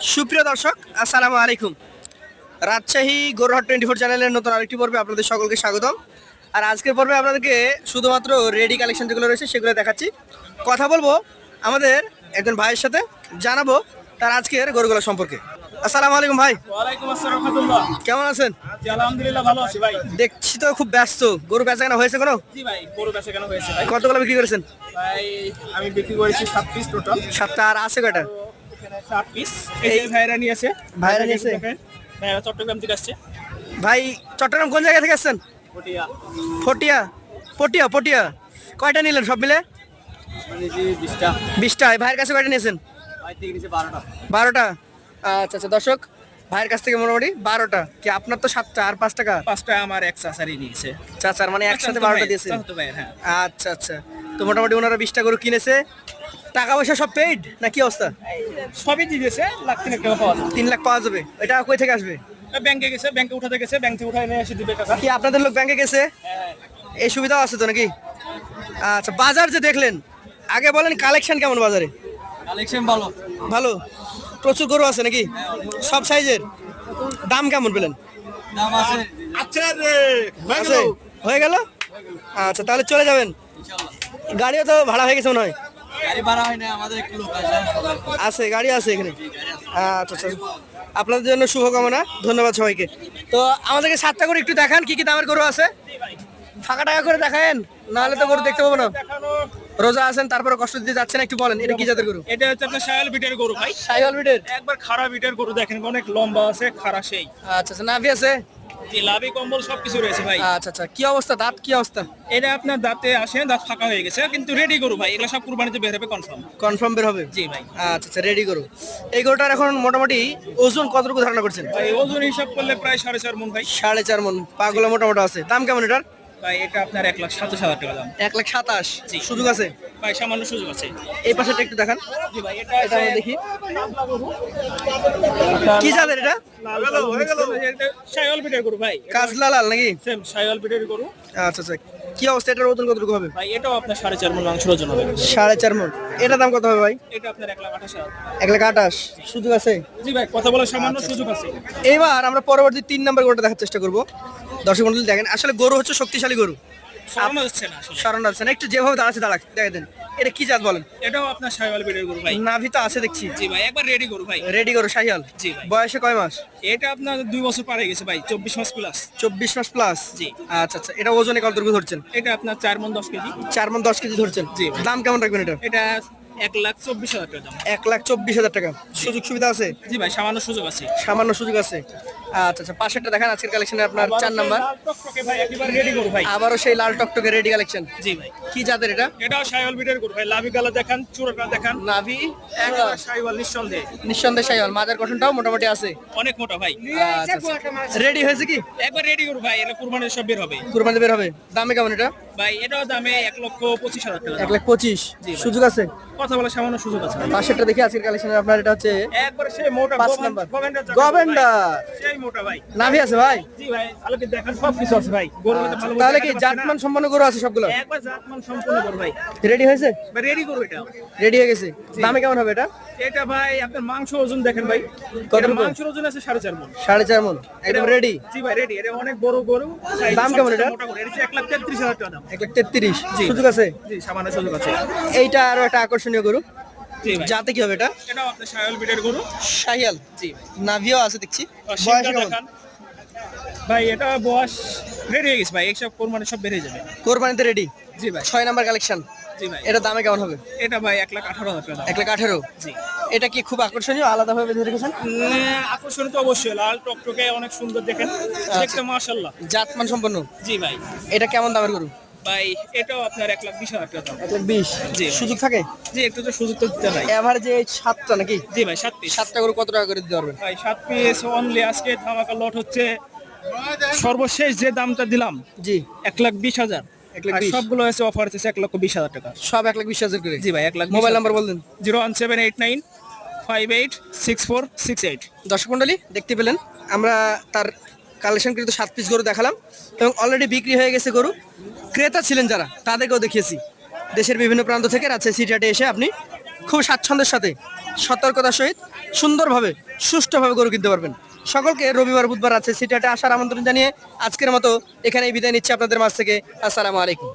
সুপ্রিয় দর্শক, আসসালামু আলাইকুম। রাজশাহী গরুহাট 24 চ্যানেলের নতুন আরেকটি পর্বে আপনাদের সকলকে স্বাগতম। আর আজকের পর্বে আপনাদেরকে শুধুমাত্র রেডি কালেকশন যেগুলো রয়েছে সেগুলো দেখাচ্ছি। কথা বলবো আমাদের একজন ভাইয়ের সাথে, জানাবো তার আজকের গরুগুলো সম্পর্কে। আসসালামু আলাইকুম ভাই। ওয়ালাইকুম আসসালাম রাহমাতুল্লাহ। কেমন আছেন? জি আলহামদুলিল্লাহ ভালো আছি ভাই। দেখছি তো খুব ব্যস্ত। গরু বেচা কেনা হয়েছে কোনো? জি ভাই, গরু বেচা কেন হয়েছে ভাই? কতগুলো বিক্রি করেছেন? ভাই আমি বিক্রি করেছি 7 পিস টোটাল। 7টা, আর আছে কয়টা? এখানে 7 পিস এই যে ভাইরা নিয়েছে। ভাইরা নিয়েছে? ভাইরা চট্টগ্রাম থেকে আসছে। ভাই চট্টগ্রাম কোন জায়গা থেকে আসছেন? পটিয়া পটিয়া। পটিয়া পটিয়া কয়টা নিলেন সব মিলে? মানে জি 20টা। 20টা। ভাইয়ের কাছে কয়টা নিয়েছেন? ভাই থেকে নিয়েছে 12টা। 12টা। আচ্ছা আচ্ছা দর্শক, ভাইয়ের কাছ থেকে মোটামুটি 12টা। কি আপনার তো 7টা আর 5 টাকা? 5টা আমার এক চাচারই নিয়েছে। চাচার মানে একসাথে 12টা দিয়েছে। চাচা ভাই, হ্যাঁ। আচ্ছা আচ্ছা, তো মোটামুটি ওনারা 20টা গরু কিনেছে। টাকা পয়সা সব পেইড না কি অবস্থা? সবই দিয়েছে, লাখ 3 টাকা পাওয়া যায়। 3 লাখ পাওয়া যাবে? এটা কই থেকে আসবে? ব্যাংকে গেছে, ব্যাংকে উঠাতে গেছে, ব্যাংক থেকে উঠায় নিয়ে এসে দিবে টাকা। কি আপনাদের লোক ব্যাংকে গেছে? হ্যাঁ। এই সুবিধাও আছে তো নাকি? আচ্ছা, বাজার যে দেখলেন, আগে বলেন কালেকশন কেমন বাজারে? কালেকশন ভালো। ভালো? প্রচুর গরু আছে নাকি? সব সাইজের? দাম কেমন পেলেন? দাম আছে। আছে? হয়ে গেল? আচ্ছা, তাহলে চলে যাবেন। গাড়িও তো ভাড়া হয়ে গেছে মনে হয়। গাড়ি ভাড়া হয় না, আমাদের একটু লোক আছে। আছে, গাড়ি আছে এখানে। আচ্ছা আচ্ছা, আপনাদের জন্য শুভকামনা, ধন্যবাদ সবাইকে। তো আমাদেরকে 7টা করে একটু দেখান, কি কি দামের গরু আছে। ফাঁকা টাকা করে দেখায়েন, নাহলে তো গরু দেখতে পাবো না। রোজা আছেন, তারপরে কষ্ট দিতে যাচ্ছেন, একটু বলেন এটা কি জাতের গরু? এটা হচ্ছে আপনার শায়াল বিটের গরু ভাই। সাইওয়াল বিটের? একবার খাড়া বিটের গরু, দেখেন অনেক লম্বা আছে, খাড়া সেই। আচ্ছা আচ্ছা, নাভি আছে? জি, লাভি কম্বল সবকিছু রয়েছে ভাই। আচ্ছা আচ্ছা, কি অবস্থা, দাঁত কি অবস্থা? এটা আপনার দাঁতে আসে, দাঁত ফাঁকা হয়ে গেছে, কিন্তু রেডি গরু ভাই, এগুলো সব কুরবানিতে বের হবে কনফার্ম। কনফার্ম বের হবে? জি ভাই। আচ্ছা আচ্ছা, রেডি গরু। এই গরুটার এখন মোটামুটি ওজন কতটুকু ধারণা করছেন? ভাই ওজন হিসাব করলে প্রায় 4.5 মণ ভাই। 4.5 মন। পাগুলো মোটামুটি আছে। দাম কেমন এটার? ভাই এটা আপনার 1,27,000 টাকা দাম। 1,27,000। জি। সুযোগ আছে? ভাই সামান্য সুযোগ আছে। এই পাশেটা একটু দেখান। জি ভাই, এটা আমরা দেখি। কি জাতের এটা? শায়াল বিটের গরু ভাই। কাজলা লাল নাকি? সেম শায়াল বিটের গরু। আচ্ছা আচ্ছা, কি অবস্থা, এটার ওজন কতটুকু হবে? ভাই এটাও আপনার 4.5 মণ মাংসের ওজন হবে। 4.5 মন। এটার দাম কত হবে ভাই? এটা আপনার 1,28,000। 1,28,000। সুযোগ আছে? জি ভাই, কথা বলার সামান্য সুযোগ আছে। এবার আমরা পরবর্তী 3 নাম্বার গরুটা দেখার চেষ্টা করব। দর্শক মন্ডলী দেখেন, আসলে গরু হচ্ছে শক্তিশালী গরু। সরানো যাচ্ছে না আসলে। সারান আছে না, একটু যেভাবে দাঁড়াচ্ছে দেখে দেন। এটা কি জাত বলেন? এটাও আপনার শায়াল বিটের গরু ভাই। নাভি তো আছে দেখছি। জি ভাই, একবার রেডি গরু ভাই। রেডি গরু, শাহিয়াল। জি ভাই। বয়সে কয় মাস? এটা আপনার 2 বছর পার হয়ে গেছে ভাই, 24 মাস প্লাস। 24 মাস প্লাস? জি। আচ্ছা আচ্ছা, এটা ওজনে কতটুকু ধরছেন? এটা আপনার 4 মণ 10 কেজি। 4 মন 10 কেজি ধরছেন? জি। দাম কেমন রাখবেন এটা? এটা 1,24,000 টাকা দাম। 1,24,000 টাকা। সুযোগ সুবিধা আছে? জি ভাই, সামান্য সুযোগ আছে। সামান্য সুযোগ আছে। আচ্ছা আচ্ছা, পাশেরটা দেখেন, আজকের কালেকশনে আপনার 4 নাম্বার। লাল টকটকে ভাই, একেবারে রেডি গরু ভাই। আবারও সেই লাল টকটকে রেডি কালেকশন। জি ভাই। কি জাতের এটা? এটাও শায়াল বিটের গরু ভাই, লাভি গালা দেখান, চূড়াটা দেখান। নাভি একেবারে শায়াল নিঃসন্দেহে। নিঃসন্দেহে শাহিওয়াল। মাজার গঠনটাও মোটামুটি আছে। অনেক মোটা ভাই। রেডি হয়েছে কি? একবার রেডি গরু ভাই, এটা কুরবানির সব বের হবে। কুরবানি বের হবে। দামে কেমন এটা? ভাই এটাও দামে 1,25,000 টাকা দাম। 1,25,000। জি ভাই। সুযোগ আছে? কথা বলার সামান্য সুযোগ আছে ভাই। পাশেরটা দেখি, আজকের কালেকশনে আপনার এটা হচ্ছে একবার সেই মোটা 5 নাম্বার। গভেন্ডার। গভেন্ডার। সেই মোটা ভাই। নাভি আছে ভাই? জি ভাই, আলোকে দেখান, সব কিছু আছে ভাই। গরু মধ্যে ভালো তাহলে কি জাতমান সম্পন্ন গরু আছে সবগুলো? একবার জাতমান সম্পূর্ণ গরু ভাই। রেডি হয়েছে? ভাই রেডি গরু এটা। রেডি হয়ে গেছে। দামে কেমন হবে এটা? এটা ভাই আপনার মাংস ওজন দেখেন ভাই। কতটুকু? এটা মাংসের ওজন আছে 4.5 মণ। 4.5 মন। একদম রেডি? জি ভাই রেডি। এটা অনেক বড় গরু। দাম কেমন এটা? মোটা গরু। এটা হচ্ছে 1,33,000 টাকা দাম। 1,33,000। জি। সুযোগ আছে? জি, সামান্য সুযোগ আছে। এইটা আরো একটা আকর্ষণীয় গরু। জি ভাই। যাতে কি হবে এটা? এটাও আপনার শায়াল বিটের গরু। শাহিয়াল। জি ভাই। নাভিও আছে দেখছি। আর বয়স শিংটা কেমন? দেখান। ভাই এটা বয়স রেডি হয়ে গেছে ভাই, এইসব কোরবানি সব বেরিয়ে যাবে। কোরবানিতে রেডি? জি ভাই। 6 নাম্বার কালেকশন। জি ভাই। এটা দামে কেমন হবে? এটা ভাই 1,18,000 টাকা দাম। 1,18,000। জি। এটা কি খুব আকর্ষণীয়, আলাদাভাবে বেঁধে রেখেছেন? আকর্ষণ তো অবশ্যই, লাল টকটকে অনেক সুন্দর দেখেন, দেখতে মাশাআল্লাহ। জাতমান সম্পন্ন। জি ভাই। এটা কেমন দামের গরু? ভাই এটাও আপনার 1,20,000 টাকা দাম। 1,20,000। জি। সুযোগ থাকে? জি, একটু তো সুযোগ তো দিতে ভাই। এভারেজে 7টা নাকি? জি ভাই, 7 পিস। 7টা গরু কত টাকা করে দিতে পারবেন? ভাই 7 পিস অনলি আজকে ধামাকা লট হচ্ছে, সর্বশেষ যে দামটা দিলাম জি। 1,20,000। 1,20,000 আর সবগুলো আছে অফার আছে 1,20,000 টাকা। সব 1,20,000 করে? জি ভাই, 1,20,000। মোবাইল নাম্বার বললেন? 01789586468। দর্শক মণ্ডলী দেখতে পেলেন, আমরা তার কালেকশন কিন্তু 7 পিস গরু দেখালাম এবং অলরেডি বিক্রি হয়ে গেছে গরু। ক্রেতা ছিলেন যারা, তাদেরকেও দেখিয়েছি। দেশের বিভিন্ন প্রান্ত থেকে রাজশাহী সিটি হাটে এসে আপনি খুব স্বাচ্ছন্দ্যের সাথে সতর্কতার সহিত সুন্দরভাবে সুষ্ঠুভাবে গরু কিনতে পারবেন। সকলকে রবিবার বুধবার আছে সিটিহাটে আসার আমন্ত্রণ জানিয়ে আজকের মতো এখানেই বিদায় নিচ্ছি আপনাদের মাঝ থেকে। আসসালামু আলাইকুম।